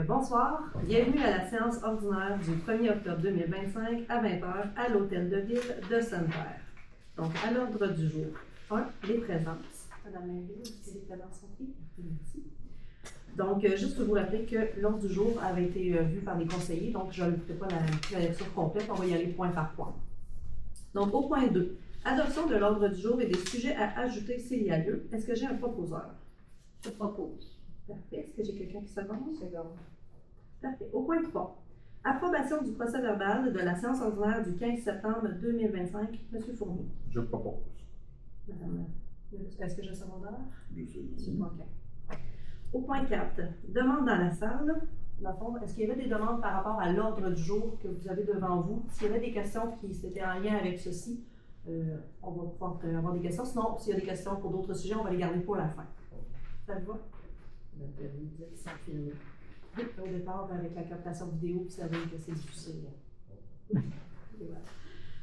bonsoir. Bienvenue à la séance ordinaire du 1er octobre 2025 à 20h à l'Hôtel de Ville de Sainte-Terre. Donc, à l'ordre du jour, 1. Les présences. Madame Marie, si les présences sont prises. Merci. Donc, juste vous rappeler que l'ordre du jour avait été vu par les conseillers, donc je ne fais pas la lecture complète, on va y aller point par point. Donc, au point 2, adoption de l'ordre du jour et des sujets à ajouter s'il y a lieu. Est-ce que j'ai un proposeur? Je propose. Parfait. Est-ce que j'ai quelqu'un qui seconde? Seconde. Parfait. Au point 3, approbation du procès verbal de la séance ordinaire du 15 septembre 2025. Monsieur Fournier. Je propose. Madame, est-ce que j'ai un secondaire? Je OK. Au point 4, demande dans la salle. Dans le fond, est-ce qu'il y avait des demandes par rapport à l'ordre du jour que vous avez devant vous? S'il y avait des questions qui étaient en lien avec ceci, on va pouvoir avoir des questions. Sinon, s'il y a des questions pour d'autres sujets, on va les garder pour la fin. Ça vous va? La permis de sans filmer. Oui, au départ, avec la captation vidéo, vous savez que c'est difficile. Voilà.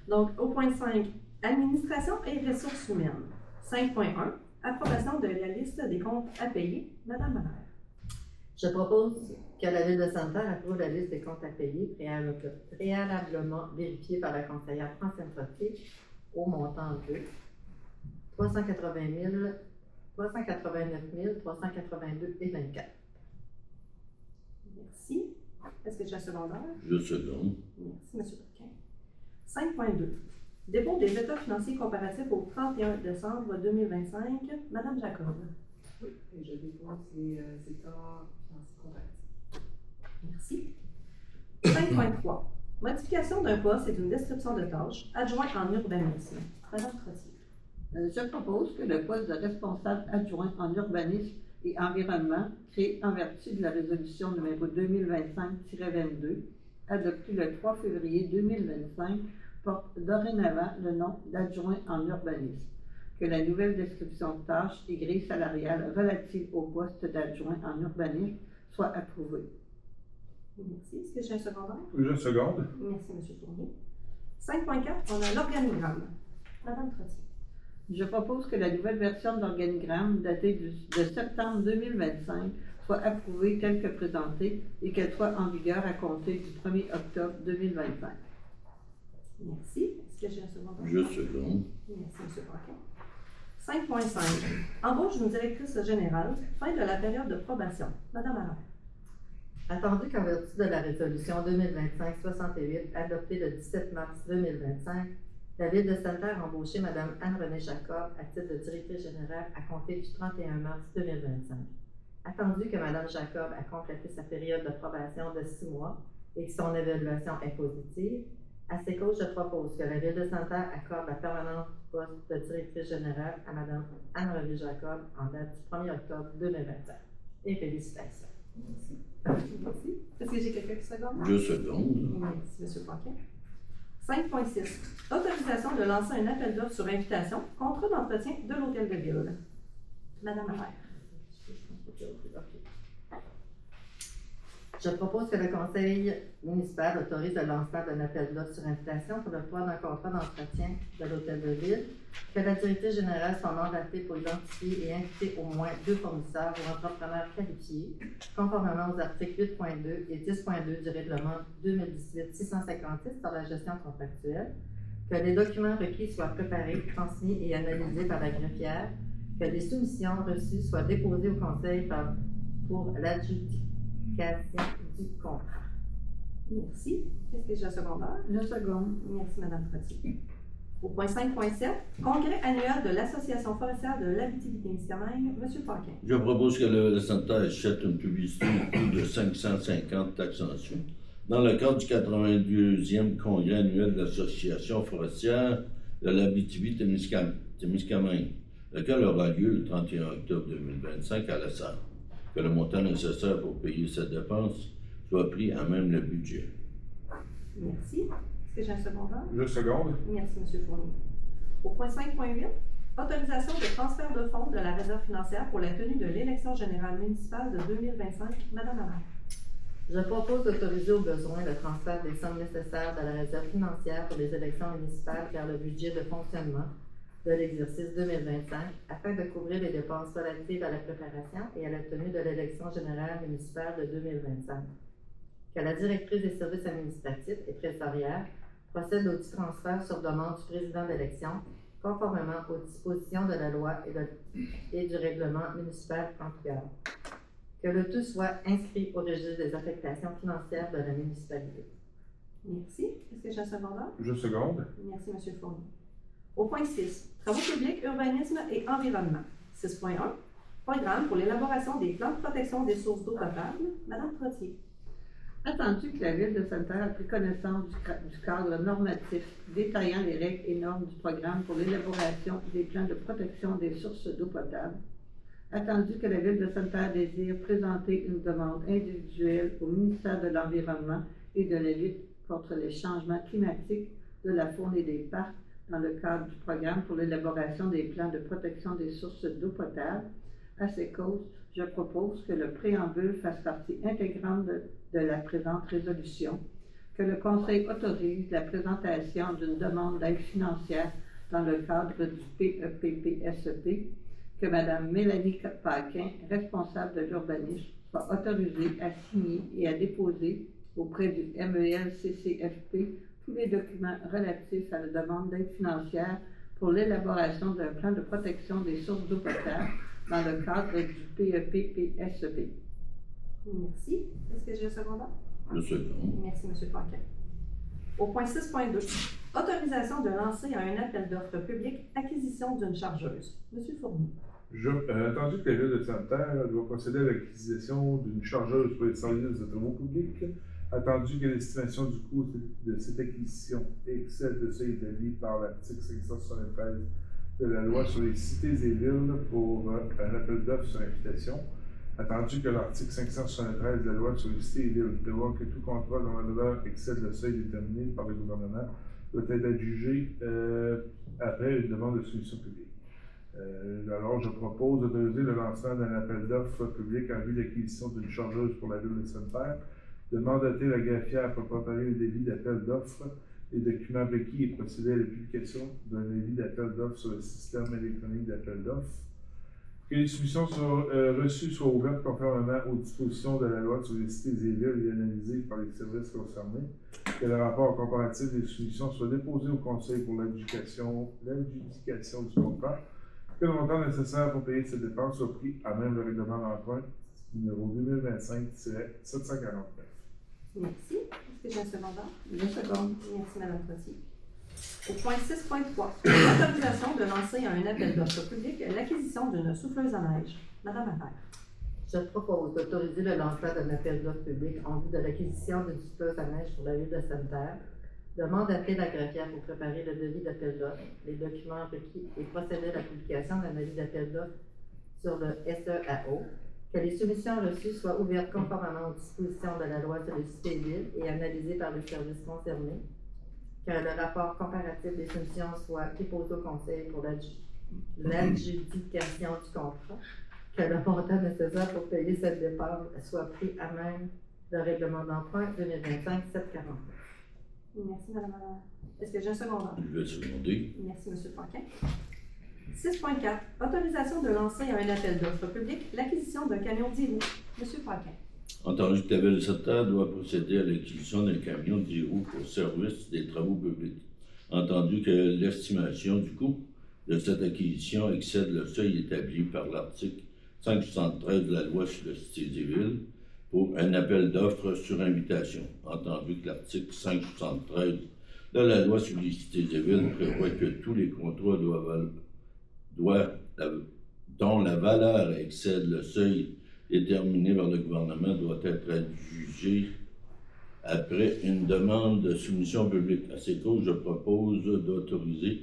Donc, au point 5, administration et ressources humaines. 5.1, approbation de la liste des comptes à payer. Madame Maire. Je propose que la Ville de Sainte-Terre approuve la liste des comptes à payer préalablement vérifiée par la conseillère Francine Trottier au montant de 389 382 et 24. Merci. Est-ce que j'ai un secondaire? Je seconde. Merci, M. Perquin. 5.2. Dépôt des états financiers comparatifs au 31 décembre 2025. Madame Jacob. Oui, et je dépose les états financiers comparatifs. Merci. 5.3. Modification d'un poste et d'une description de tâches. Adjoint en urbanisme. Madame Trottier. Je propose que le poste de responsable adjoint en urbanisme et environnement, créé en vertu de la résolution numéro 2025-22, adoptée le 3 février 2025, porte dorénavant le nom d'adjoint en urbanisme. Que la nouvelle description de tâches et grille salariale relative au poste d'adjoint en urbanisme soit approuvée. Merci. Est-ce que j'ai un secondaire? Je seconde. Merci, M. Fournier. 5.4, on a l'organigramme. Madame Trottier. Je propose que la nouvelle version de l'organigramme, datée de septembre 2025, soit approuvée telle que présentée et qu'elle soit en vigueur à compter du 1er octobre 2025. Merci. Est-ce que j'ai un secondaire? Je seconde. Merci, M. Perquin. 5.5. Embauche d'une directrice générale. Fin de la période de probation. Madame Allaire. Attendu qu'en vertu de la résolution 2025-68 adoptée le 17 mars 2025, la Ville de Sainte-Terre a embauché Mme Anne-Renée Jacob à titre de directrice générale à compter du 31 mars 2025. Attendu que Mme Jacob a complété sa période de probation de 6 mois et que son évaluation est positive, à ces causes, je propose que la Ville de Sainte-Terre accorde la permanence du poste de directrice générale à Mme Anne-Renée Jacob en date du 1er octobre 2025. Et félicitations. Merci. Est-ce que j'ai quelqu'un qui seconde? Je seconde. Merci, M. Perquin. 5.6. Autorisation de lancer un appel d'offres sur invitation, contrat d'entretien de l'Hôtel de Ville. Madame Allaire. Je propose que le conseil municipal autorise le lancement d'un appel d'offres sur invitation pour l'octroi d'un contrat d'entretien de l'Hôtel de Ville, que la directrice générale soit mandatée pour identifier et inviter au moins 2 fournisseurs ou entrepreneurs qualifiés, conformément aux articles 8.2 et 10.2 du règlement 2018-656 sur la gestion contractuelle, que les documents requis soient préparés, transmis et analysés par la greffière, que les soumissions reçues soient déposées au conseil pour l'adjudication du contrat. Merci. Est-ce que j'ai un secondaire? Je seconde. Merci, Mme Trottier. Au point 5.7, congrès annuel de l'Association forestière de l'Abitibi-Témiscamingue, M. Perquin. Je propose que le Sainte-Terre achète une publicité au coût de 550 accentués dans le cadre du 82e congrès annuel de l'Association forestière de l'Abitibi-Témiscamingue, lequel aura lieu le 31 octobre 2025 à la salle. Que le montant nécessaire pour payer cette dépense soit pris à même le budget. Merci. Est-ce que j'ai un secondaire? Je seconde. Merci, M. Fournier. Au point 5.8, autorisation de transfert de fonds de la réserve financière pour la tenue de l'élection générale municipale de 2025. Madame Allaire. Je propose d'autoriser au besoin le transfert des sommes nécessaires de la réserve financière pour les élections municipales vers le budget de fonctionnement de l'exercice 2025 afin de couvrir les dépenses relatives à la préparation et à la tenue de l'élection générale municipale de 2025. Que la directrice des services administratifs et trésorière procède au transfert sur demande du président d'élection conformément aux dispositions de la loi et du règlement municipal en vigueur. Que le tout soit inscrit au registre des affectations financières de la municipalité. Merci. Est-ce que j'ai un secondant? Je seconde. Merci, M. Fournier. Au point 6, travaux publics, urbanisme et environnement. 6.1, programme pour l'élaboration des plans de protection des sources d'eau potable. Madame Trottier. Attendu que la Ville de Sainte-Terre a pris connaissance du cadre normatif détaillant les règles et normes du programme pour l'élaboration des plans de protection des sources d'eau potable, attendu que la Ville de Sainte-Terre désire présenter une demande individuelle au ministère de l'Environnement et de la lutte contre les changements climatiques, de la faune et des parcs dans le cadre du programme pour l'élaboration des plans de protection des sources d'eau potable, à ces causes, je propose que le préambule fasse partie intégrante de la présente résolution, que le Conseil autorise la présentation d'une demande d'aide financière dans le cadre du PEPPSEP, que Mme Mélanie Paquin, responsable de l'urbanisme, soit autorisée à signer et à déposer auprès du MEL-CCFP tous les documents relatifs à la demande d'aide financière pour l'élaboration d'un plan de protection des sources d'eau potable dans le cadre du PEPPSEP. Merci. Est-ce que j'ai un secondant? Le second. Merci, M. Paquin. Au point 6.2, autorisation de lancer un appel d'offres public acquisition d'une chargeuse. M. Fournier. Attendu que la Ville de Sainte-Terre doit procéder à l'acquisition d'une chargeuse pour les services de travaux publics, attendu que l'estimation du coût de cette acquisition excède le seuil établi par l'article 573 de la loi sur les cités et villes pour un appel d'offres sur invitation, attendu que l'article 573 de la loi sur les cités et villes prévoit que tout contrat dont la valeur excède le seuil déterminé par le gouvernement doit être adjugé après une demande de soumission publique. Alors, je propose d'autoriser le lancement d'un appel d'offres public en vue de l'acquisition d'une chargeuse pour la Ville de Sainte-Terre, de mandater la greffière pour préparer le devis d'appel d'offres, les documents requis et procéder à la publication d'un avis d'appel d'offres sur le système électronique d'appel d'offres, que les soumissions reçues soient ouvertes conformément aux dispositions de la loi sur les cités et villes et analysées par les services concernés, que le rapport comparatif des soumissions soit déposé au Conseil pour l'adjudication du contrat, que le montant nécessaire pour payer ces dépenses soit pris à même le règlement d'emprunt numéro 2025-749. Merci. Est-ce que j'ai un secondant? Je seconde. Merci, Mme Trottier. Au point 6.3, autorisation de lancer un appel d'offres public l'acquisition d'une souffleuse à neige. Madame Appert. Je propose d'autoriser le lancement d'un appel d'offres public en vue de l'acquisition d'une souffleuse à neige pour la Ville de Sainte-Terre, de mandater la greffière pour préparer le devis d'appel d'offres, les documents requis et procéder à la publication d'un avis d'appel d'offres sur le SEAO, que les soumissions reçues soient ouvertes conformément aux dispositions de la loi sur les cités et villes et analysées par les services concernés, que le rapport comparatif des soumissions soit déposé au Conseil pour l'adjudication du contrat, que le montant nécessaire pour payer cette dépense soit pris à même le règlement d'emprunt 2025-749. Merci, Mme Appert. Est-ce que j'ai un secondant? Je vais seconder. Merci, M. Paquin. 6.4, autorisation de lancer un appel d'offres public l'acquisition d'un camion 10 roues. M. Paquin. Entendu que la Ville de Sainte-Terre doit procéder à l'acquisition d'un camion 10 roues pour service des travaux publics. Entendu que l'estimation du coût de cette acquisition excède le seuil établi par l'article 573 de la loi sur les cités et villes pour un appel d'offres sur invitation. Entendu que l'article 573 de la loi sur les cités et villes prévoit que tous les contrats dont la valeur excède le seuil déterminé par le gouvernement doit être adjugé après une demande de soumission publique. À ces causes, je propose d'autoriser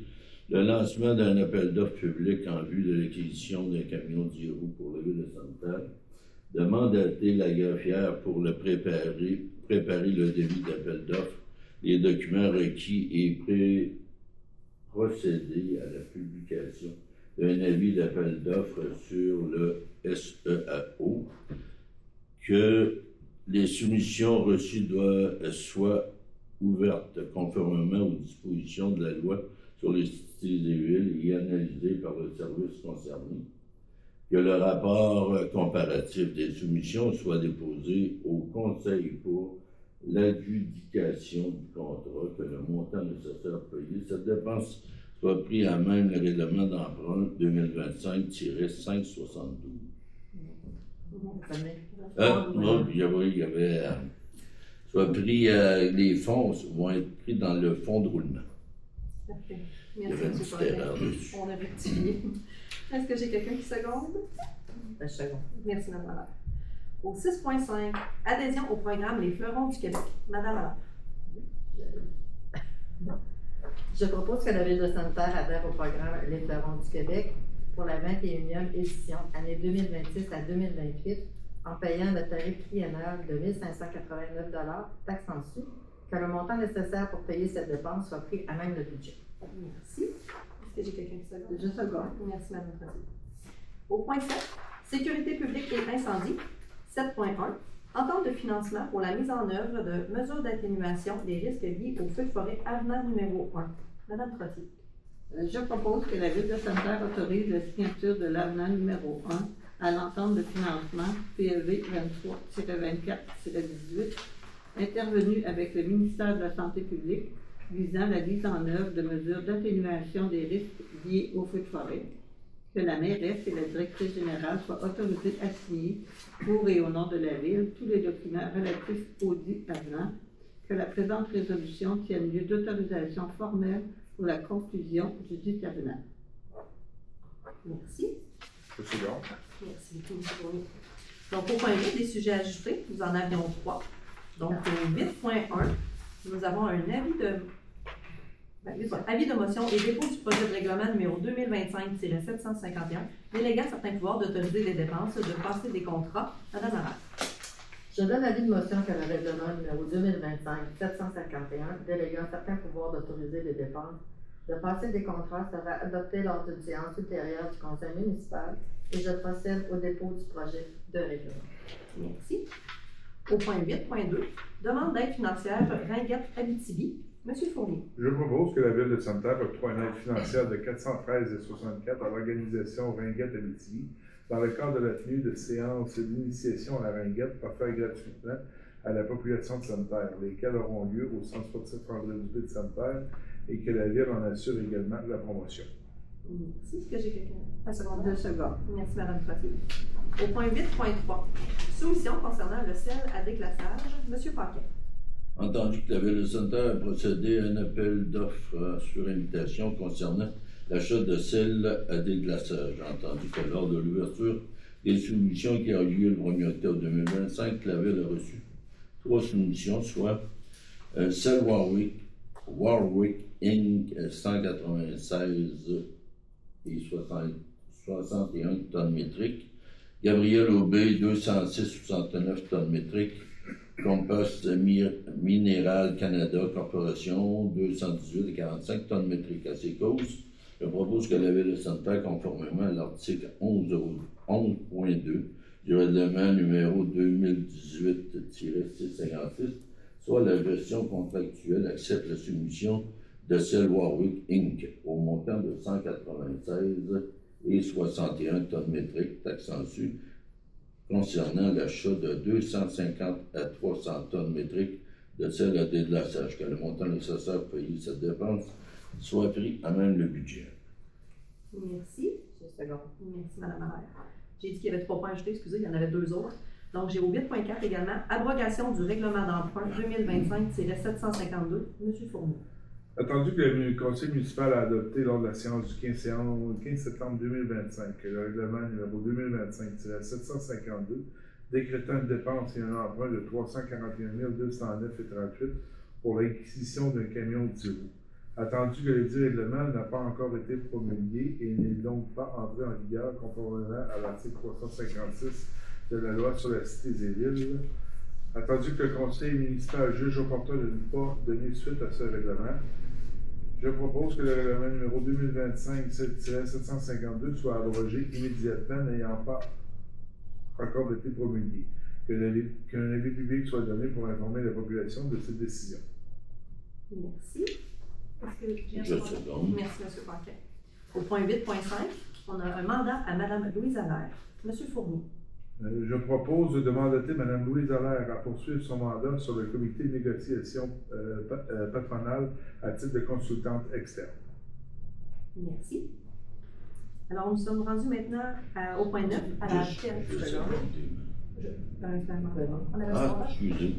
le lancement d'un appel d'offres public en vue de l'acquisition d'un camion 10 roues pour la Ville de Sainte-Terre, de mandater la greffière pour le préparer le devis d'appel d'offres, les documents requis et procéder à la publication d'un avis d'appel d'offres sur le SEAO, que les soumissions reçues soient ouvertes conformément aux dispositions de la loi sur les cités et villes et analysé par le service concerné, que le rapport comparatif des soumissions soit déposé au Conseil pour l'adjudication du contrat, que le montant nécessaire à payer cette dépense soit pris à même le règlement d'emprunt 2025-572. Non, il y avait soit pris, les fonds vont être pris dans le fonds de roulement. Parfait. Il y Merci, avait une M. petite Paquet. erreur dessus. On a rectifié. Est-ce que j'ai quelqu'un qui seconde? Un second. Merci, Mme Allard. Au 6.5, adhésion au programme Les Fleurons du Québec. Mme Allard. Je propose que la Ville de Sainte-Terre adhère au programme Les Fleurons du Québec pour la 21e édition, année 2026 à 2028, en payant le tarif triennal de 1 589 taxes en dessus, que le montant nécessaire pour payer cette dépense soit pris à même le budget. Merci. Est-ce que j'ai quelqu'un qui seconde? Je seconde. Merci, Mme Trottier. Au point 7, sécurité publique et incendie. 7.1, entente de financement pour la mise en œuvre de mesures d'atténuation des risques liés au feu de forêt avenant numéro 1. Mme Trottier. Je propose que la Ville de Sainte-Terre autorise la signature de l'avenant numéro 1 à l'entente de financement PLV 23-24-18 intervenue avec le ministère de la Santé publique visant la mise en œuvre de mesures d'atténuation des risques liés au feu de forêt, que la mairesse et la directrice générale soient autorisées à signer pour et au nom de la Ville tous les documents relatifs au dit avenant, que la présente résolution tienne lieu d'autorisation formelle pour la conclusion du dit avenant. Merci. Je seconde. Merci beaucoup, M. Fournier. Donc, au point 8, des sujets ajustés, nous en avions 3. Donc, au 8.1, nous avons un avis de motion et dépôt du projet de règlement numéro 2025-751, déléguant certains pouvoirs d'autoriser les dépenses, de passer des contrats. Mme Allard. Je donne l'avis de motion que le règlement numéro 2025-751, déléguant certains pouvoirs d'autoriser les dépenses, de passer des contrats sera adopté lors d'une séance ultérieure du conseil municipal et je procède au dépôt du projet de règlement. Merci. Au point 8.2, demande d'aide financière Ringuette Abitibi. M. Fournier. Je propose que la Ville de Sainte-Terre octroie une aide financière de 413,64 à l'organisation Ringuette Abitibi dans le cadre de la tenue de séances d'initiation à la ringuette offertes gratuitement à la population de Sainte-Terre, lesquelles auront lieu au centre sportif André Dubé de Sainte-Terre et que la Ville en assure également la promotion. Merci. Est-ce que j'ai quelqu'un? Un second. Je seconde. Merci, Mme Trottier. Au point 8.3, soumission concernant le sel à déclassage. M. Paquet. Entendu que la Ville de Sainte-Terre a procédé à un appel d'offres sur invitation concernant l'achat de sel à déglaçage. Entendu que lors de l'ouverture des soumissions qui a eu lieu le 1er octobre 2025, la Ville a reçu 3 soumissions, soit Sel Warwick Inc. 196 et 61 tonnes métriques, Gabriel Aubé 206,69 tonnes métriques, Compost Minéral Canada Corporation 218,45 tonnes métriques. À ces causes, je propose que la Ville de Sainte-Terre, conformément à l'article 11.2 du règlement numéro 2018-656, soit la gestion contractuelle accepte la soumission de Sel Warwick Inc. au montant de 196 et 61 tonnes métriques, taxes en dessus, concernant l'achat de 250 à 300 tonnes métriques de sel à déglaçage, que le montant nécessaire pour payer cette dépense soit pris à même le budget. Merci. Je seconde. Merci, Mme Allaire. J'ai dit qu'il y avait 3 points ajoutés, excusez, il y en avait 2 autres. Donc, j'ai au 8.4 également, abrogation du règlement d'emprunt 2025-752. M. Fournier. Attendu que le conseil municipal a adopté lors de la séance du 15 septembre 2025 le règlement numéro 2025-752 décrétant une dépense et un emprunt de 341 209,38 pour l'acquisition d'un camion 10 roues. Attendu que le dit règlement n'a pas encore été promulgué et n'est donc pas entré en vigueur conformément à l'article 356 de la loi sur la cité des villes, attendu que le conseil municipal juge opportun de ne pas donner suite à ce règlement, je propose que le règlement numéro 2025-752 soit abrogé immédiatement n'ayant pas encore été promulgué, qu'un avis public soit donné pour informer la population de cette décision. Merci. Est-ce que j'ai un Je second? seconde. Merci, M. Paquet. Au point 8.5, on a un mandat à Mme Louise Allaire. M. Fournier. Je propose de mandater Mme Louise Allaire à poursuivre son mandat sur le comité de négociation patronale à titre de consultante externe. Merci. Alors, nous sommes rendus maintenant au point 9, à la Je période. secondé. On avait un Ah, secondaire? excusez.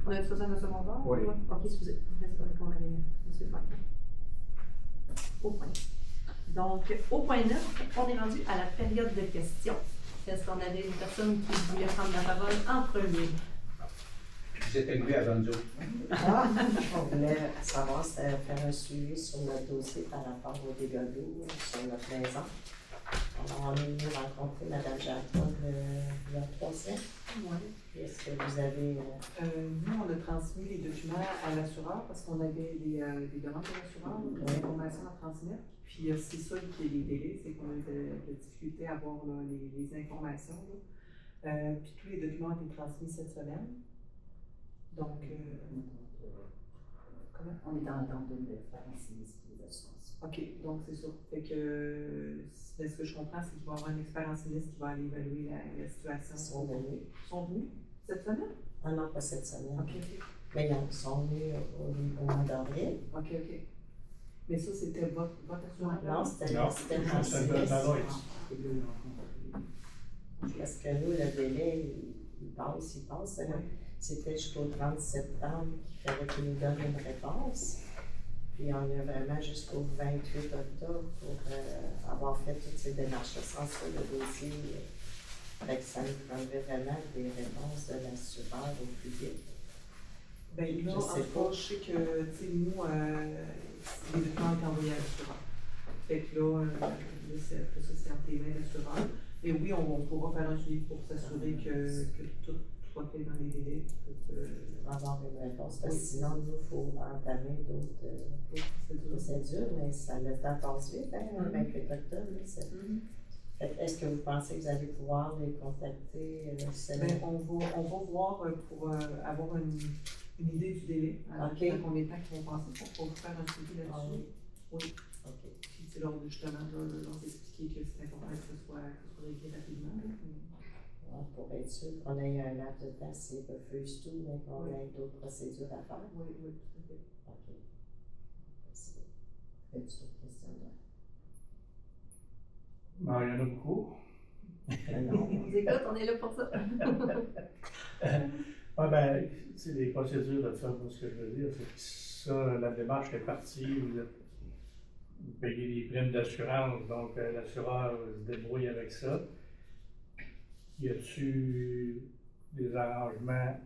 On avait fait ça dans le secondaire? Oui. Ok, excusez. C'est correct, on avait M. Paquet. Au point. Donc, au point 9, on est rendu à la période de questions. Est-ce qu'on avait une personne qui voulait prendre la parole en premier? J'étais levé avant nous autres. On voulait savoir si faire un suivi sur notre dossier par rapport aux dégâts d'eau sur notre maison. On est venu rencontrer Mme Jacob il y a 3 semaines. Oui. Est-ce que vous avez... Nous, on a transmis les documents à l'assureur parce qu'on avait des demandes de l'assureur, des informations à transmettre. Puis c'est ça qui est les délais, c'est qu'on a de difficulté à avoir là, les informations. Puis tous les documents ont été transmis cette semaine. Donc, comment? On est dans l'attente d'une expérience des assurances. OK, donc c'est ça. Fait que ce que je comprends, c'est qu'il va y avoir un expert en sinistre qui va aller évaluer la situation. Ils sont venus. Ils sont venus cette semaine? Ah non, pas cette semaine. OK. Mais ils sont venus au mois d'avril. OK. Mais ça, c'était votre assurance? Non, c'était Non, c'était c'est mon dans sinistre. Lloyd's. Parce que nous, le délai, il passe. C'était jusqu'au 30 septembre qu'il fallait qu'il nous donne une réponse. Puis on a vraiment jusqu'au 28 octobre pour avoir fait toutes ces démarches-là. Sans ça, le dossier, fait que ça nous prendrait vraiment des réponses de l'assureur au plus vite. Bien là, Je en sais tout cas, je sais que, tu sais, nous, les documents ont été envoyés à l'assureur. Fait que là, c'est entre les mains de l'assureur. Mais oui, on pourra faire un suivi pour s'assurer que tout soit fait dans les délais. Pour avoir une réponse. Parce que sinon, nous, il faut entamer d'autres procédures, mais le temps passe vite, le 28 octobre. Est-ce que vous pensez que vous allez pouvoir les contacter? Ben, on va voir pour avoir une idée du délai. Dans combien de temps qu'ils vont passer pour faire un suivi là-dessus. Oui. OK. Puis c'est là, justement, leur expliquer que c'est important que ce soit réglé rapidement. Pour être sûr qu'on ait un laps de temps s'ils refusent tout, mais qu'on ait d'autres procédures à faire. Oui, tout à fait. OK. Merci. Fais-tu d'autres questions là? Non, il y en a beaucoup. Non. On vous écoute, on est là pour ça. Ben, c'est des procédures de ça, ce que je veux dire, c'est que ça, la démarche est partie, vous payez des primes d'assurance, donc l'assureur se débrouille avec ça. Y a-tu des arrangements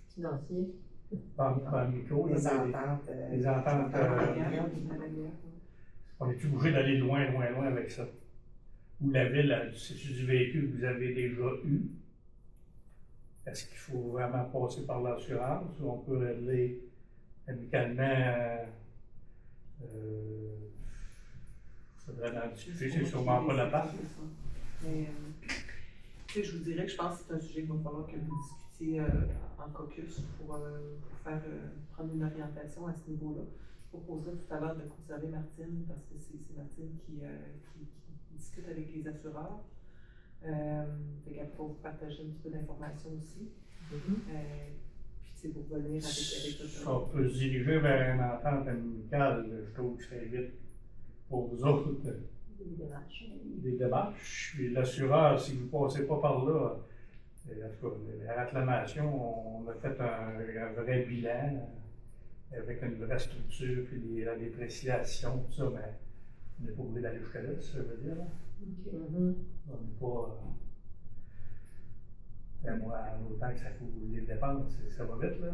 Financier. par micro? Les ententes. Les ententes. On est-tu obligé d'aller loin avec ça? Ou la ville, c'est du véhicule que vous avez déjà eu? Est-ce qu'il faut vraiment passer par l'assurance ou on peut régler amicalement? Il faudrait en discuter, c'est sûrement pas la place. Mais, tu sais, je vous dirais que je pense que c'est un sujet qu'il va falloir que vous discutiez en caucus pour faire prendre une orientation à ce niveau-là. Je proposerais tout à l'heure de conserver Martine parce que c'est Martine qui discute avec les assureurs. Fait qu'elle pourra vous partager un petit peu d'informations aussi. Puis c'est pour venir avec Ça peut se diriger vers une entente amicale, je trouve que ça évite pour vous autres des démarches. Puis l'assureur, si vous ne passez pas par là, en tout cas, la réclamation, on a fait un vrai bilan avec une vraie structure, puis la dépréciation, tout ça, mais on n'est pas obligé d'aller jusqu'à là, c'est ça que je veux dire. On n'est pas. Moi, autant que ça coûte les dépenses, ça va vite, là.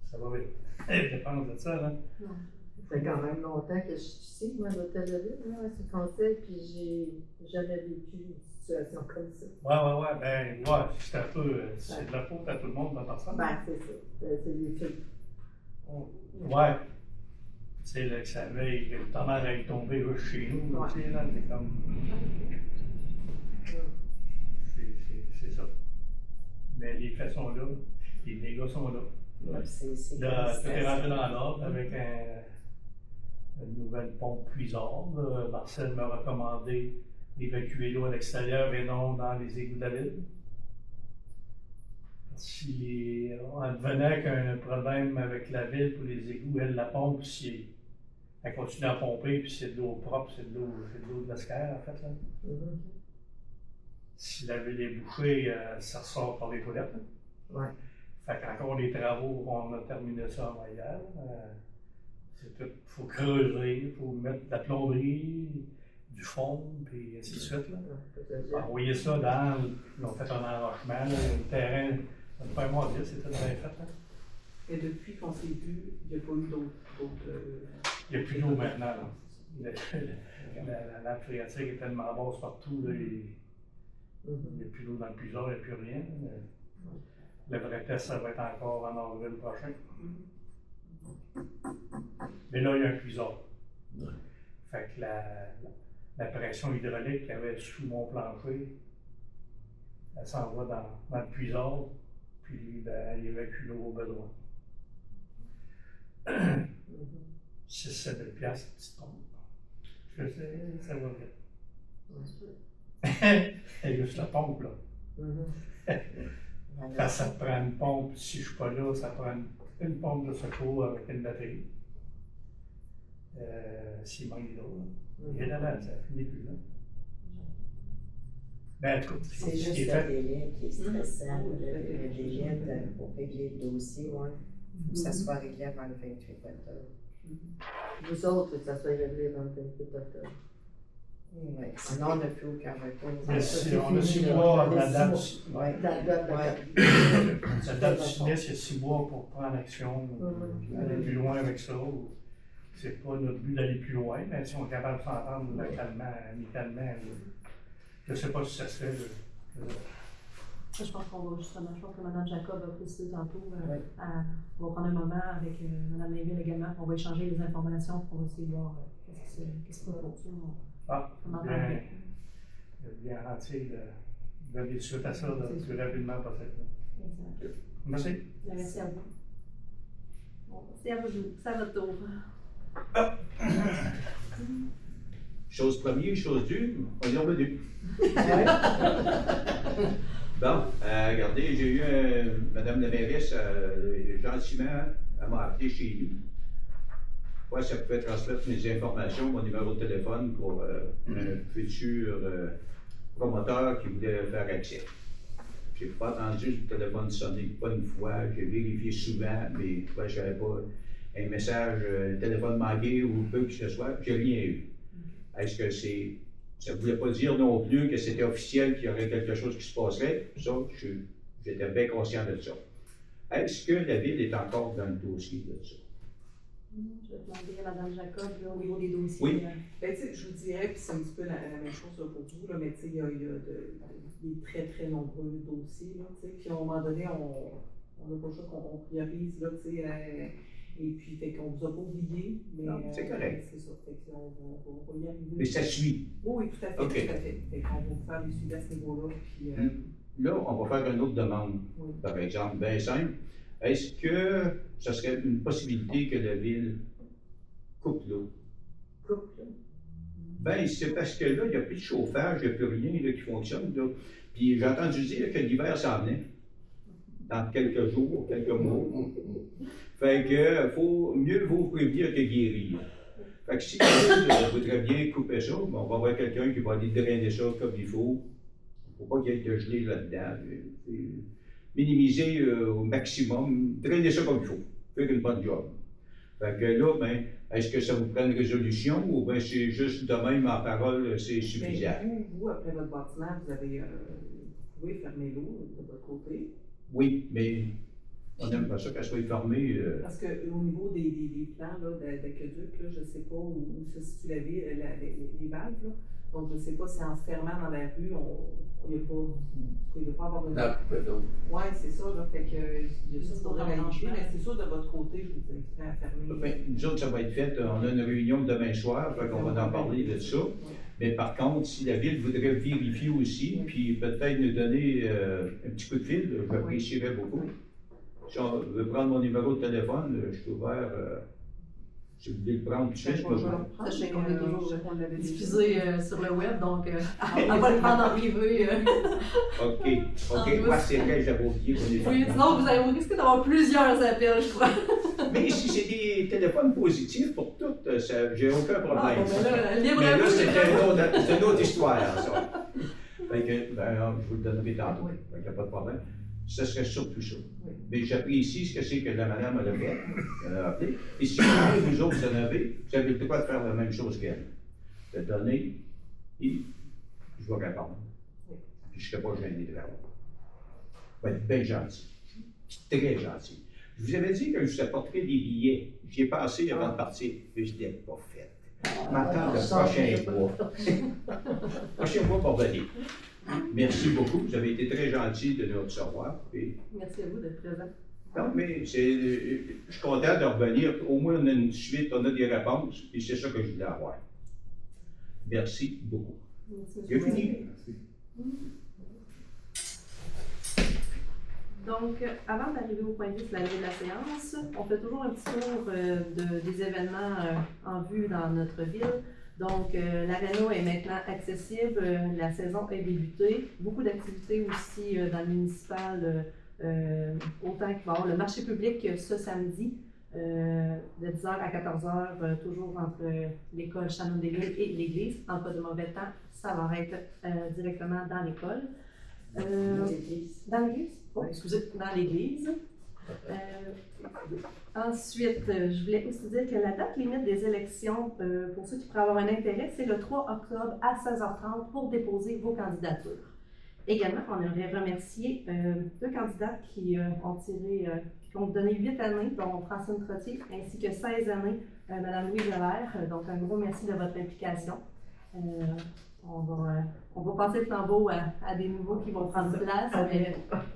Ça va vite. Les dépenses de ça, là. Ça fait quand même longtemps que je suis ici, moi, à l'hôtel de ville, là, à ce conseil, puis j'ai jamais vécu une situation comme ça. Ouais, c'est un peu. C'est de la faute à tout le monde dans personne. Ben, c'est ça. C'est des filles. Ouais. Tu sais, là, que ça veille, que ta mère est tombée chez nous, tu sais, là, c'est comme. C'est ça. Mais les faits sont là. Puis les gars sont là. Ouais, c'est Là, tout est rentré félicitations. dans l'ordre avec une nouvelle pompe Puisard. Marcel m'a recommandé d'évacuer l'eau à l'extérieur et non dans les égouts de la ville. Si on advenait qu'un problème avec la ville pour les égouts, elle la pompe, si elle continue à pomper, puis c'est de l'eau propre, c'est de l'eau de l'escaire, en fait. Là. Mhm. Si la ville est bouchée, ça ressort par les toilettes. Là. Ouais. Fait qu'encore des travaux, on a terminé ça en hier. C'est tout. Il faut creuser, il faut mettre de la plomberie, du fond, puis ainsi de suite. Là. Envoyer ça dans. Ils ont fait un enrochement, là, le terrain. Ça me fait un mois 10, c'est tout bien fait. Là. Et depuis qu'on s'est vu, il n'y a pas eu d'autres. Il n'y a plus d'eau maintenant. Là. La nappe phréatique est tellement basse partout. Là, il n'y a plus d'eau dans le puisard, il n'y a plus rien. Le vrai test, ça va être encore en avril prochain. Mais là, il y a un puisard. Ouais. Fait que la pression hydraulique qu'il y avait sous mon plancher, elle s'en va dans le puisard, puis lui, ben, il évacue l'eau au besoin. 6-7 000 piastres, petite pompe. Je sais, ça va vite. C'est juste la pompe, là. Quand ça te prend une pompe, si je ne suis pas là, ça prend une pompe de secours avec une batterie. S'il manque d'eau, là. Et là, ça finit plus, là. Ben, en tout cas, C'est ce qui juste est le fait. délai qui est stressant, le délai pour régler le dossier. Il faut que ça soit réglé avant le 28 octobre. Vous autres, que ça soit réglé dans le 28 octobre. Ouais. Sinon, on n'a plus aucun recours. Mais c'est si on a 6 fini, mois, là. la date, Ouais. La date de la date du sinistre, il y a 6 mois pour prendre action, aller plus loin avec ça. C'est pas notre but d'aller plus loin, mais si on est capable de s'entendre localement, amicalement, je ne sais pas si ça se fait. Je pense qu'on va justement, je pense que Mme Jacob a précisé tantôt, Oui. on va prendre un moment avec Mme Mainville également, on va échanger les informations pour essayer de voir qu'est-ce qu'on propose. Ah, On en bien, parle. bien entier de donner suite à ça le plus rapidement possible. Exact. Merci. Merci à vous. Bon, c'est à vous, c'est à votre tour. Chose première, chose due, on est revenu. Bon, regardez, j'ai eu Madame la mairesse, gentiment, elle m'a appelé chez nous. Moi, ça pouvait transmettre mes informations, mon numéro de téléphone pour un futur promoteur qui voulait faire accès. J'ai pas entendu le téléphone sonner pas une fois, j'ai vérifié souvent, mais moi, je n'avais pas un message, téléphone manqué ou peu que ce soit, j'ai rien eu. Est-ce que ça ne voulait pas dire non plus que c'était officiel qu'il y aurait quelque chose qui se passerait? Ça, j'étais bien conscient de ça. Est-ce que la ville est encore dans le dossier de ça? Je vais demander à Mme Jacob là, au niveau des dossiers. Oui. Ben, tu sais, je vous dirais, puis c'est un petit peu la même chose là, pour vous, là, mais tu sais, il y a des très, très nombreux dossiers, là, tu sais, puis à un moment donné, on n'a pas le choix qu'on priorise, là, tu sais, et puis, fait qu'on vous a pas oublié, mais Non, c'est correct. c'est ça, fait qu'on va y arriver. Mais ça suit. Oui, tout à fait, OK. tout à fait. Fait qu'on va faire des suivis à ce niveau-là, puis... Là, on va faire une autre demande. Oui. Par exemple, bien simple. Est-ce que ce serait une possibilité que la ville coupe l'eau? Ben, c'est parce que là, il n'y a plus de chauffage, il n'y a plus rien là, qui fonctionne. Là. Puis j'ai entendu dire que l'hiver s'en venait. Dans quelques jours, quelques mois. Fait que mieux vaut prévenir que guérir. Fait que si la ville voudrait bien couper ça, ben, on va avoir quelqu'un qui va aller drainer ça comme il faut. Il ne faut pas qu'il y ait de gelée là-dedans. Minimiser au maximum, drainer ça comme il faut. Faire une bonne job. Fait que là, ben, est-ce que ça vous prend une résolution ou bien c'est juste de même en parole, c'est suffisant? Mais vous, après votre bâtiment, vous pouvez fermer l'eau de votre côté. Oui, mais on n'aime pas ça qu'elle soit fermée. Parce qu'au niveau des plans d'aqueduc, je ne sais pas où se situe les valves. Là. Donc, je ne sais pas si en se fermant dans la rue, il ne va pas avoir une. Oui, c'est ça. Là, fait que, il y a ça pour vérifier, mais c'est sûr de votre côté, je vous inviterai à fermer. Ben, nous autres, ça va être fait. On a une réunion demain soir, fait qu'on va en parler de ça. Mais par contre, si la ville voudrait vérifier aussi, puis peut-être nous donner un petit coup de fil, j'apprécierais beaucoup. Si on veut prendre mon numéro de téléphone, je suis ouvert. Si vous voulez le prendre tout de suite, je peux le prendre. Sachez qu'on est toujours on l'avait diffusé sur le web, donc on va le prendre en privé. OK. Moi, c'est vrai, j'avais oublié qu'on est Oui, sinon vous allez risquer d'avoir plusieurs appels, je crois. Mais si c'est des téléphones positifs pour toutes, j'ai aucun problème. Libre Mais à là, vous. c'est une autre histoire, ça. Fait que, je vous le donnerai tantôt. Oui. Fait qu'il n'y a pas de problème. Ce serait surtout ça. Mais j'apprécie ce que c'est que la madame a fait. Elle a appelé. Et si vous autres en avez, vous avez le droit de faire la même chose qu'elle. De donner, et je vais répondre. Puis je ne serai pas gêné de l'avoir. Je vais être bien gentil. Très gentil. Je vous avais dit que je vous apporterais des billets. J'y ai passé avant de partir. Mais je ne l'ai pas fait. M'attends le prochain mois. Prochain mois pour venir. Merci beaucoup. Vous avez été très gentil de nous recevoir. Merci à vous d'être présent. Non, mais je suis content de revenir. Au moins, on a une suite, on a des réponses. Et c'est ça que je voulais avoir. Merci beaucoup. Merci, J'ai fini. Merci. Donc, avant d'arriver au point de vue de la levée de la séance, on fait toujours un petit tour des événements en vue dans notre ville. Donc, l'aréna est maintenant accessible, la saison est débutée. Beaucoup d'activités aussi dans le municipal, autant qu'il va y avoir le marché public ce samedi, de 10h à 14h, toujours entre l'école Chanon-des-Villes et l'église. En cas de mauvais temps, ça va être directement dans l'école. Dans l'église? Oh, excusez, dans l'église. Ensuite, je voulais aussi dire que la date limite des élections, pour ceux qui pourraient avoir un intérêt, c'est le 3 octobre à 16h30 pour déposer vos candidatures. Également, on aimerait remercier 2 candidats qui ont donné 8 années, dont Francine Trottier, ainsi que 16 années, Mme Louise Allaire. Donc, un gros merci de votre implication. On va passer le flambeau à des nouveaux qui vont prendre place,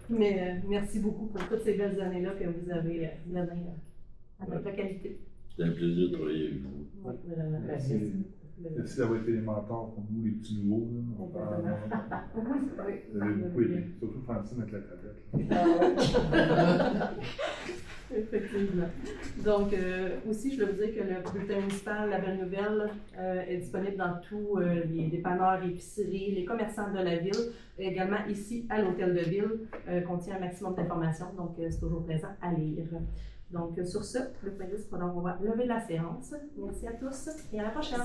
mais merci beaucoup pour toutes ces belles années-là que vous avez données à notre localité. C'était un plaisir de travailler avec vous. Oui, vraiment. Merci d'avoir été les mentors pour nous, les petits nouveaux. Vous avez beaucoup aidé, surtout Francine avec la tablette. Effectivement. Donc, aussi, je veux vous dire que le bulletin municipal, la belle nouvelle, est disponible dans tous les dépanneurs, épiceries, les commerçants de la ville. Également ici, à l'hôtel de ville, contient un maximum d'informations, donc c'est toujours plaisant à lire. Donc, sur ce, le point 10, on va lever la séance. Merci à tous et à la prochaine.